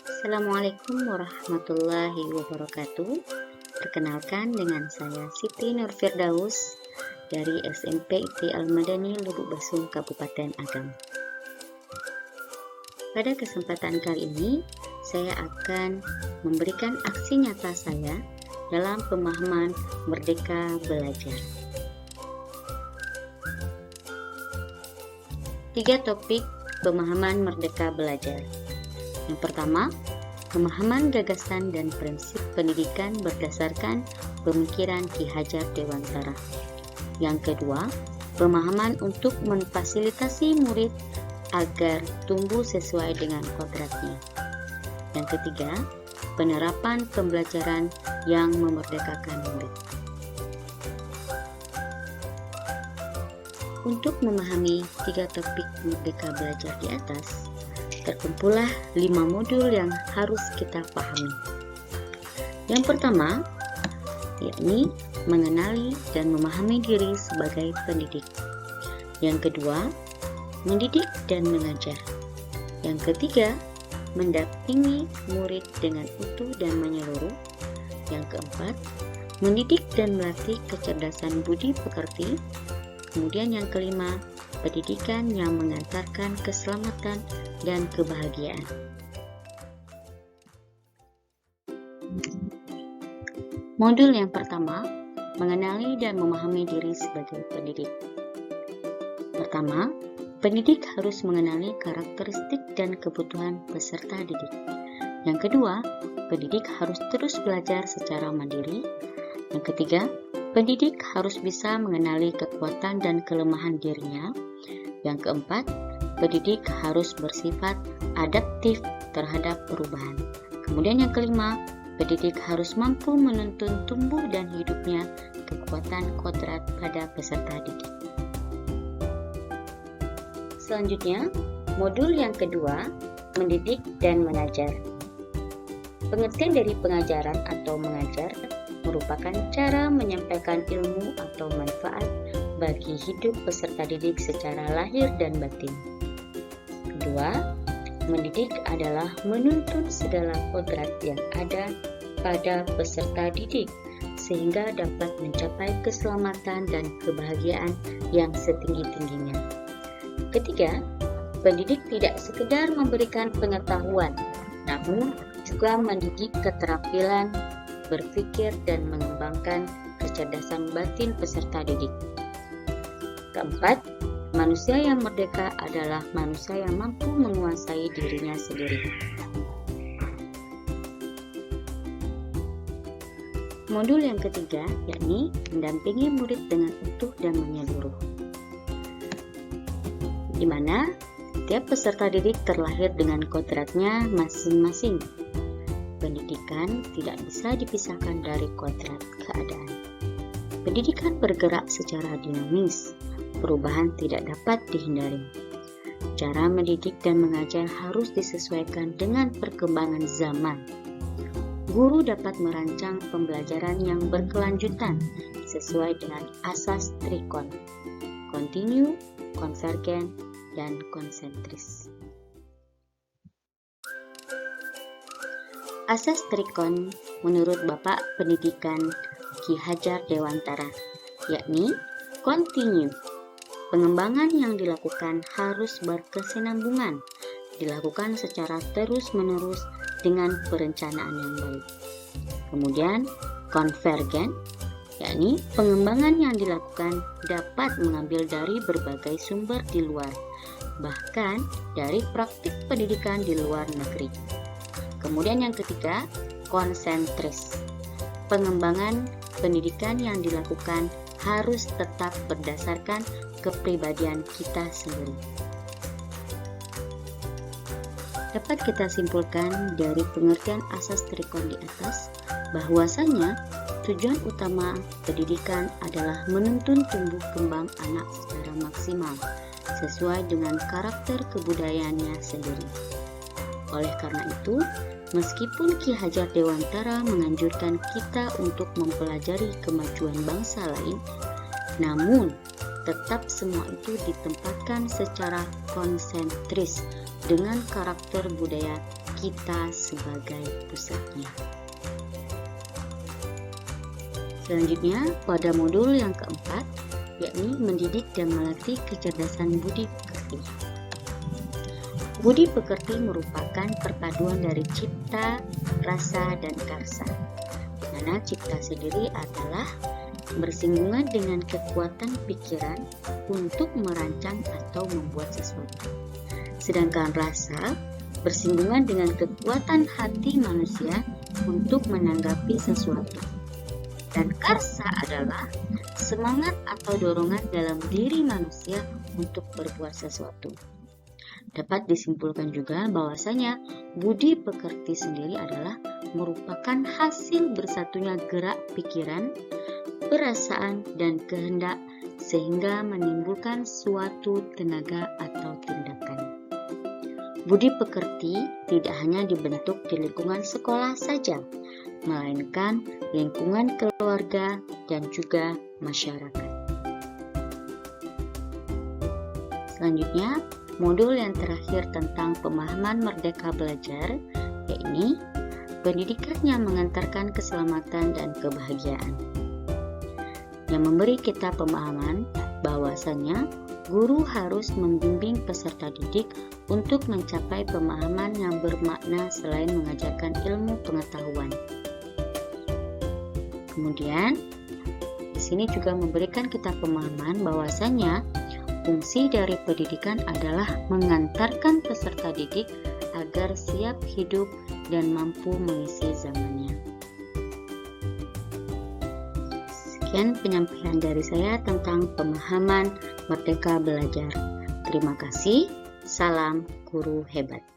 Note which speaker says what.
Speaker 1: Assalamualaikum warahmatullahi wabarakatuh. Perkenalkan dengan saya Siti Nur Firdaus dari SMP IT Al-Madani Lubuk Basung Kabupaten Agam. Pada kesempatan kali ini, saya akan memberikan aksi nyata saya dalam pemahaman Merdeka Belajar. 3 topik pemahaman Merdeka Belajar. Yang pertama, pemahaman gagasan dan prinsip pendidikan berdasarkan pemikiran Ki Hajar Dewantara. Yang kedua, pemahaman untuk memfasilitasi murid agar tumbuh sesuai dengan kodratnya. Yang ketiga, penerapan pembelajaran yang memerdekakan murid. Untuk memahami 3 topik Merdeka Belajar di atas, terkumpullah 5 modul yang harus kita pahami. Yang pertama, yakni mengenali dan memahami diri sebagai pendidik. Yang kedua, mendidik dan mengajar. Yang ketiga, mendampingi murid dengan utuh dan menyeluruh. Yang keempat, mendidik dan melatih kecerdasan budi pekerti. Kemudian yang kelima, pendidikan yang mengantarkan keselamatan dan kebahagiaan. Modul yang pertama, mengenali dan memahami diri sebagai pendidik. Pertama, pendidik harus mengenali karakteristik dan kebutuhan peserta didik. Yang kedua, pendidik harus terus belajar secara mandiri. Yang ketiga, pendidik harus bisa mengenali kekuatan dan kelemahan dirinya. Yang keempat, pendidik harus bersifat adaptif terhadap perubahan. Kemudian yang kelima, pendidik harus mampu menuntun tumbuh dan hidupnya kekuatan kodrat pada peserta didik. Selanjutnya, modul yang kedua, mendidik dan mengajar. Pengertian dari pengajaran atau mengajar merupakan cara menyampaikan ilmu atau manfaat bagi hidup peserta didik secara lahir dan batin. Kedua, mendidik adalah menuntun segala kodrat yang ada pada peserta didik sehingga dapat mencapai keselamatan dan kebahagiaan yang setinggi-tingginya. Ketiga, pendidik tidak sekedar memberikan pengetahuan, namun juga mendidik keterampilan berpikir dan mengembangkan kecerdasan batin peserta didik. Keempat, manusia yang merdeka adalah manusia yang mampu menguasai dirinya sendiri. Modul yang ketiga, yakni mendampingi murid dengan utuh dan menyeluruh, di mana setiap peserta didik terlahir dengan kodratnya masing-masing. Pendidikan tidak bisa dipisahkan dari kodrat keadaan. Pendidikan bergerak secara dinamis, perubahan tidak dapat dihindari. Cara mendidik dan mengajar harus disesuaikan dengan perkembangan zaman. Guru dapat merancang pembelajaran yang berkelanjutan sesuai dengan asas trikon, kontinu, konvergen, dan konsentris. Asas trikon menurut Bapak Pendidikan Ki Hajar Dewantara, yakni kontinu. Pengembangan yang dilakukan harus berkesinambungan, dilakukan secara terus-menerus dengan perencanaan yang baik. Kemudian konvergen, yakni pengembangan yang dilakukan dapat mengambil dari berbagai sumber di luar, bahkan dari praktik pendidikan di luar negeri. Kemudian yang ketiga, konsentris. Pengembangan pendidikan yang dilakukan harus tetap berdasarkan kepribadian kita sendiri. Dapat kita simpulkan dari pengertian asas trikon di atas, bahwasanya tujuan utama pendidikan adalah menuntun tumbuh kembang anak secara maksimal, sesuai dengan karakter kebudayaannya sendiri. Oleh karena itu, meskipun Ki Hajar Dewantara menganjurkan kita untuk mempelajari kemajuan bangsa lain, namun tetap semua itu ditempatkan secara konsentris dengan karakter budaya kita sebagai pusatnya. Selanjutnya, pada modul yang keempat, yakni mendidik dan melatih kecerdasan budi pekerti. Budi pekerti merupakan perpaduan dari cipta, rasa, dan karsa. Mana cipta sendiri adalah bersinggungan dengan kekuatan pikiran untuk merancang atau membuat sesuatu. Sedangkan rasa bersinggungan dengan kekuatan hati manusia untuk menanggapi sesuatu. Dan karsa adalah semangat atau dorongan dalam diri manusia untuk berbuat sesuatu. Dapat disimpulkan juga bahwasanya budi pekerti sendiri adalah merupakan hasil bersatunya gerak pikiran, perasaan, dan kehendak sehingga menimbulkan suatu tenaga atau tindakan. Budi pekerti tidak hanya dibentuk di lingkungan sekolah saja, melainkan lingkungan keluarga dan juga masyarakat. Selanjutnya, modul yang terakhir tentang pemahaman merdeka belajar, yakni pendidikan yang mengantarkan keselamatan dan kebahagiaan. Yang memberi kita pemahaman bahwasanya guru harus membimbing peserta didik untuk mencapai pemahaman yang bermakna selain mengajarkan ilmu pengetahuan. Kemudian, di sini juga memberikan kita pemahaman bahwasanya fungsi dari pendidikan adalah mengantarkan peserta didik agar siap hidup dan mampu mengisi zamannya. Sekian penyampaian dari saya tentang pemahaman merdeka belajar. Terima kasih. Salam guru hebat.